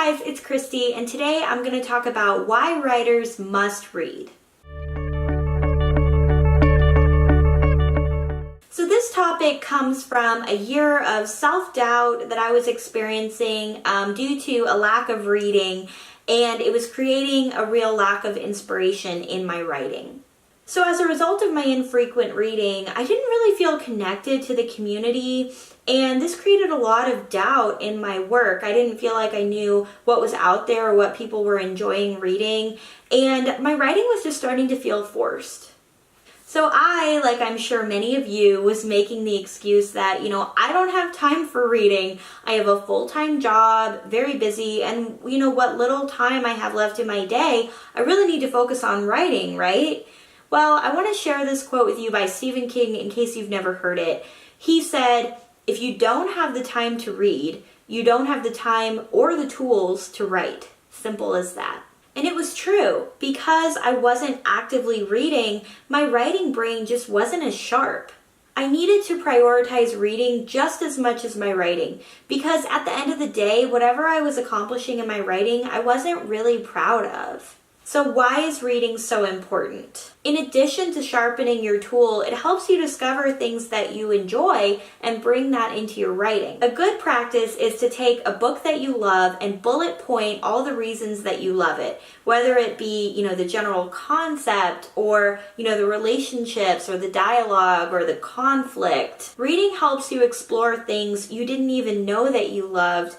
guys, it's Christy, and today I'm going to talk about why writers must read. So this topic comes from a year of self-doubt that I was experiencing due to a lack of reading, and it was creating a real lack of inspiration in my writing. So as a result of my infrequent reading, I didn't really feel connected to the community, and this created a lot of doubt in my work. I didn't feel like I knew what was out there or what people were enjoying reading, and my writing was just starting to feel forced. So I, like I'm sure many of you, was making the excuse that, I don't have time for reading. I have a full-time job, very busy, and what little time I have left in my day, I really need to focus on writing, right? Well, I want to share this quote with you by Stephen King in case you've never heard it. He said, "If you don't have the time to read, you don't have the time or the tools to write." Simple as that. And it was true. Because I wasn't actively reading, my writing brain just wasn't as sharp. I needed to prioritize reading just as much as my writing, because at the end of the day, whatever I was accomplishing in my writing, I wasn't really proud of. So why is reading so important? In addition to sharpening your tool, it helps you discover things that you enjoy and bring that into your writing. A good practice is to take a book that you love and bullet point all the reasons that you love it, whether it be, the general concept or, the relationships or the dialogue or the conflict. Reading helps you explore things you didn't even know that you loved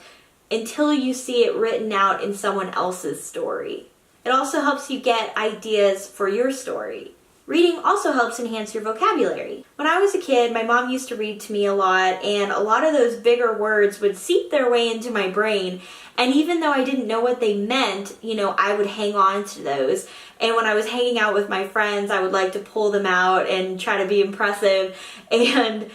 until you see it written out in someone else's story. It also helps you get ideas for your story. Reading also helps enhance your vocabulary. When I was a kid, my mom used to read to me a lot, and a lot of those bigger words would seep their way into my brain. And even though I didn't know what they meant, I would hang on to those. And when I was hanging out with my friends, I would like to pull them out and try to be impressive. And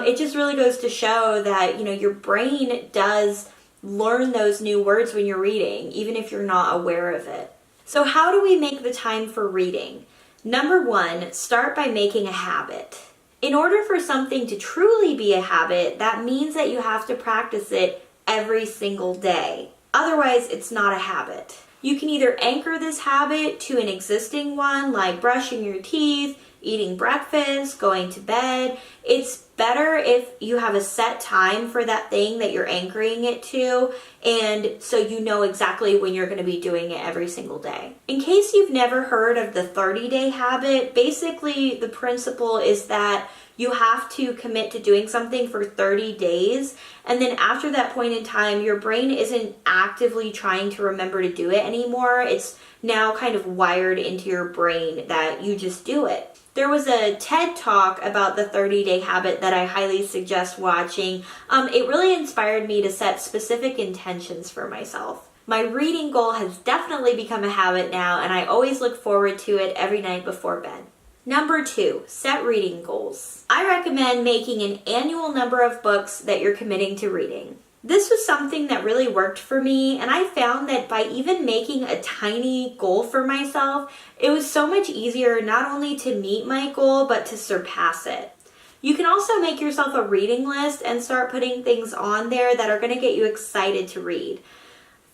it just really goes to show that, your brain does learn those new words when you're reading, even if you're not aware of it. So how do we make the time for reading? Number one, start by making a habit. In order for something to truly be a habit, that means that you have to practice it every single day. Otherwise, it's not a habit. You can either anchor this habit to an existing one, like brushing your teeth, eating breakfast, going to bed. It's better if you have a set time for that thing that you're anchoring it to, and so you know exactly when you're going to be doing it every single day. In case you've never heard of the 30-day habit, basically the principle is that you have to commit to doing something for 30 days, and then after that point in time, your brain isn't actively trying to remember to do it anymore. It's now kind of wired into your brain that you just do it. There was a TED Talk about the 30-day habit that I highly suggest watching. It really inspired me to set specific intentions for myself. My reading goal has definitely become a habit now, and I always look forward to it every night before bed. Number two, set reading goals. I recommend making an annual number of books that you're committing to reading. This was something that really worked for me, and I found that by even making a tiny goal for myself, it was so much easier not only to meet my goal, but to surpass it. You can also make yourself a reading list and start putting things on there that are going to get you excited to read.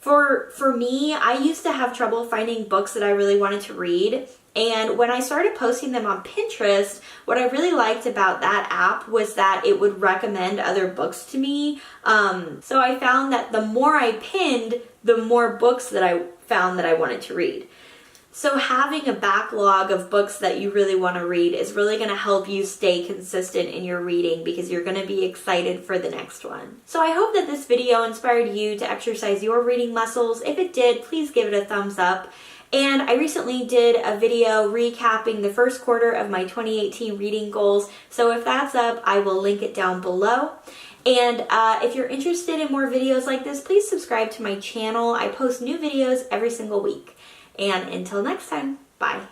For me, I used to have trouble finding books that I really wanted to read. And when I started posting them on Pinterest, what I really liked about that app was that it would recommend other books to me. So I found that the more I pinned, the more books that I found that I wanted to read. So having a backlog of books that you really want to read is really going to help you stay consistent in your reading, because you're going to be excited for the next one. So I hope that this video inspired you to exercise your reading muscles. If it did, please give it a thumbs up. And I recently did a video recapping the first quarter of my 2018 reading goals. So if that's up, I will link it down below. And if you're interested in more videos like this, please subscribe to my channel. I post new videos every single week. And until next time, bye.